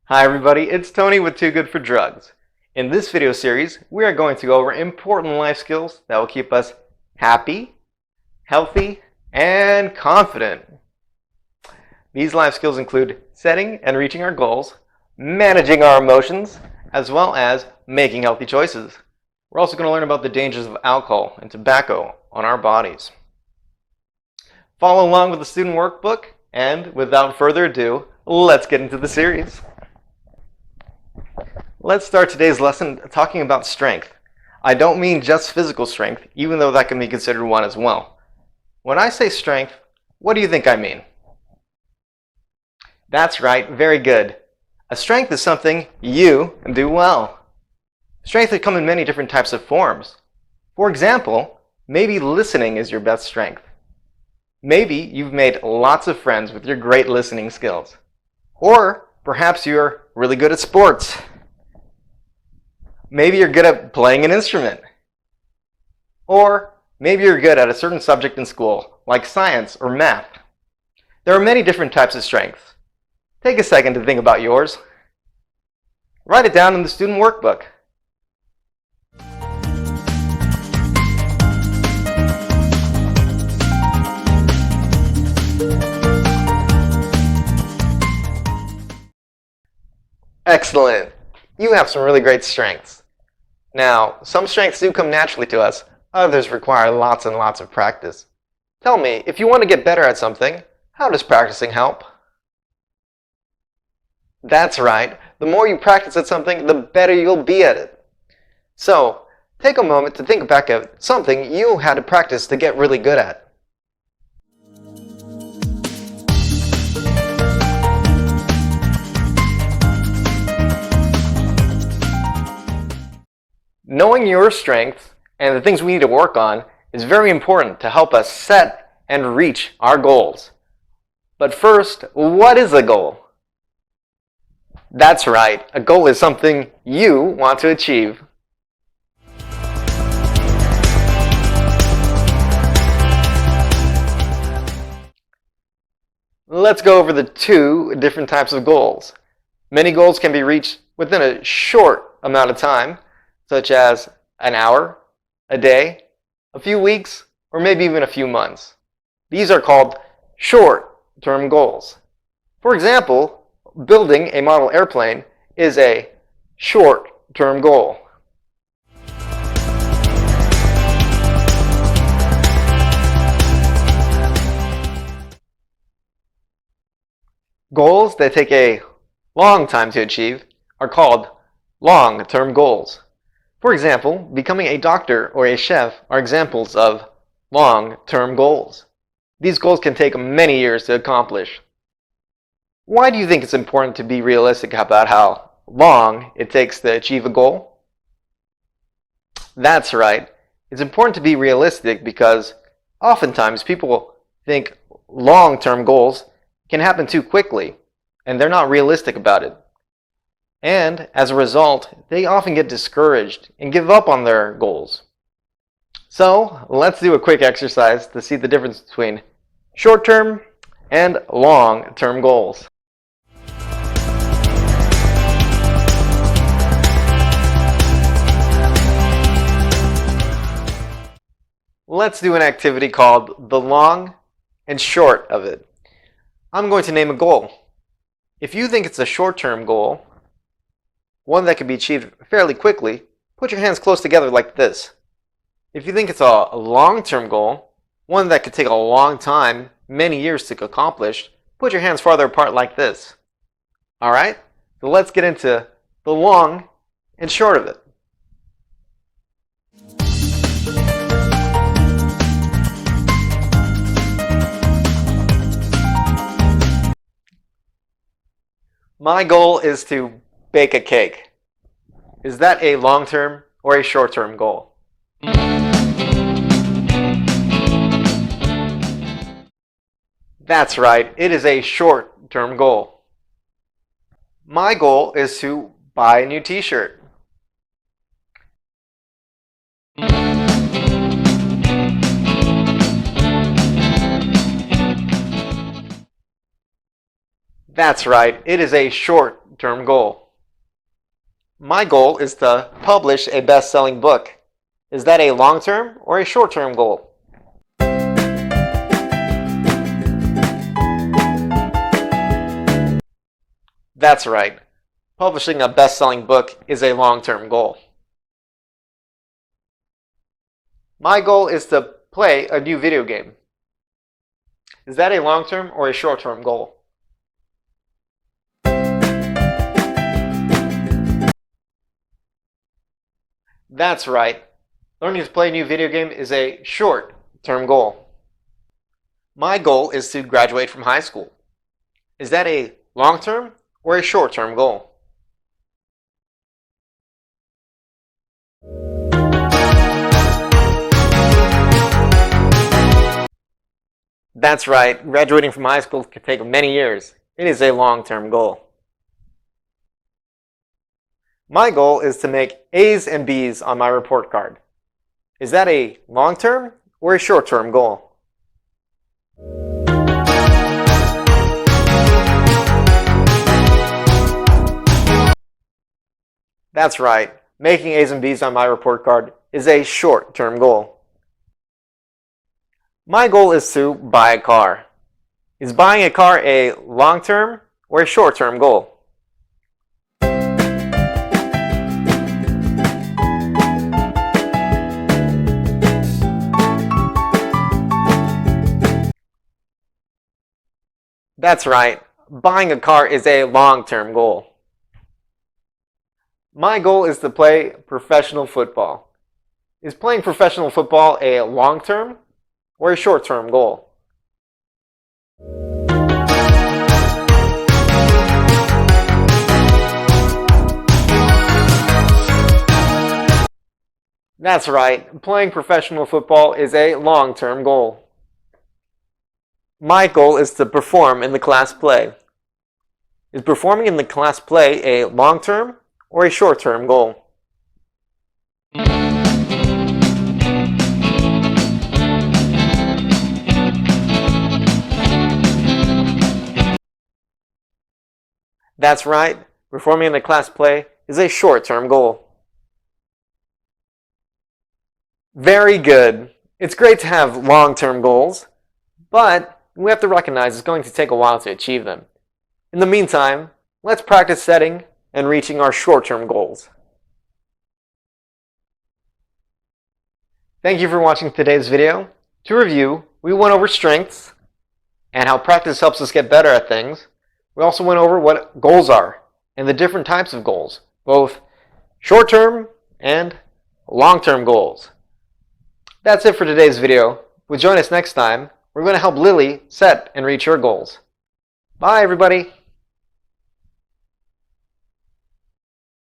Hi everybody, it's Tony with Too Good for Drugs. In this video series, we are going to go over important life skills that will keep us happy, healthy, and confident. These life skills include setting and reaching our goals, managing our emotions, as well as making healthy choices. We're also going to learn about the dangers of alcohol and tobacco on our bodies. Follow along with the student workbook, and without further ado, let's get into the series. Let's start today's lesson talking about strength. I don't mean just physical strength, even though that can be considered one as well. When I say strength, what do you think I mean? That's right, very good. A strength is something you do well. Strength can come in many different types of forms. For example, maybe listening is your best strength. Maybe you've made lots of friends with your great listening skills. Or perhaps you're really good at sports. Maybe you're good at playing an instrument. Or maybe you're good at a certain subject in school, like science or math. There are many different types of strengths. Take a second to think about yours. Write it down in the student workbook. Excellent! You have some really great strengths. Now, some strengths do come naturally to us, others require lots and lots of practice. Tell me, if you want to get better at something, how does practicing help? That's right, the more you practice at something, the better you'll be at it. So, take a moment to think back at something you had to practice to get really good at. Knowing your strengths and the things we need to work on is very important to help us set and reach our goals. But first, what is a goal? That's right, a goal is something you want to achieve. Let's go over the two different types of goals. Many goals can be reached within a short amount of time, such as an hour, a day, a few weeks, or maybe even a few months. These are called short-term goals. For example, building a model airplane is a short-term goal. Goals that take a long time to achieve are called long-term goals. For example, becoming a doctor or a chef are examples of long-term goals. These goals can take many years to accomplish. Why do you think it's important to be realistic about how long it takes to achieve a goal? That's right. It's important to be realistic because oftentimes people think long-term goals can happen too quickly, and they're not realistic about it. And as a result, they often get discouraged and give up on their goals. So let's do a quick exercise to see the difference between short-term and long-term goals. Let's do an activity called the long and short of it. I'm going to name a goal. If you think it's a short-term goal, one that can be achieved fairly quickly, put your hands close together like this. If you think it's a long-term goal, one that could take a long time, many years to accomplish, put your hands farther apart like this. Alright, so let's get into the long and short of it. My goal is to bake a cake. Is that a long-term or a short-term goal? That's right, it is a short-term goal. My goal is to buy a new t-shirt. That's right, it is a short-term goal. My goal is to publish a best-selling book. Is that a long-term or a short-term goal? That's right. Publishing a best-selling book is a long-term goal. My goal is to play a new video game. Is that a long-term or a short-term goal? That's right. Learning to play a new video game is a short-term goal. My goal is to graduate from high school. Is that a long-term or a short-term goal? That's right. Graduating from high school can take many years. It is a long-term goal. My goal is to make A's and B's on my report card. Is that a long-term or a short-term goal? That's right. Making A's and B's on my report card is a short-term goal. My goal is to buy a car. Is buying a car a long-term or a short-term goal? That's right. Buying a car is a long-term goal. My goal is to play professional football. Is playing professional football a long-term or a short-term goal? That's right. Playing professional football is a long-term goal. My goal is to perform in the class play. Is performing in the class play a long-term or a short-term goal? That's right. Performing in the class play is a short-term goal. Very good. It's great to have long-term goals, but we have to recognize it's going to take a while to achieve them. In the meantime, let's practice setting and reaching our short-term goals. Thank you for watching today's video. To review, we went over strengths and how practice helps us get better at things. We also went over what goals are and the different types of goals, both short-term and long-term goals. That's it for today's video. Join us next time. We're going to help Lily set and reach her goals. Bye, everybody.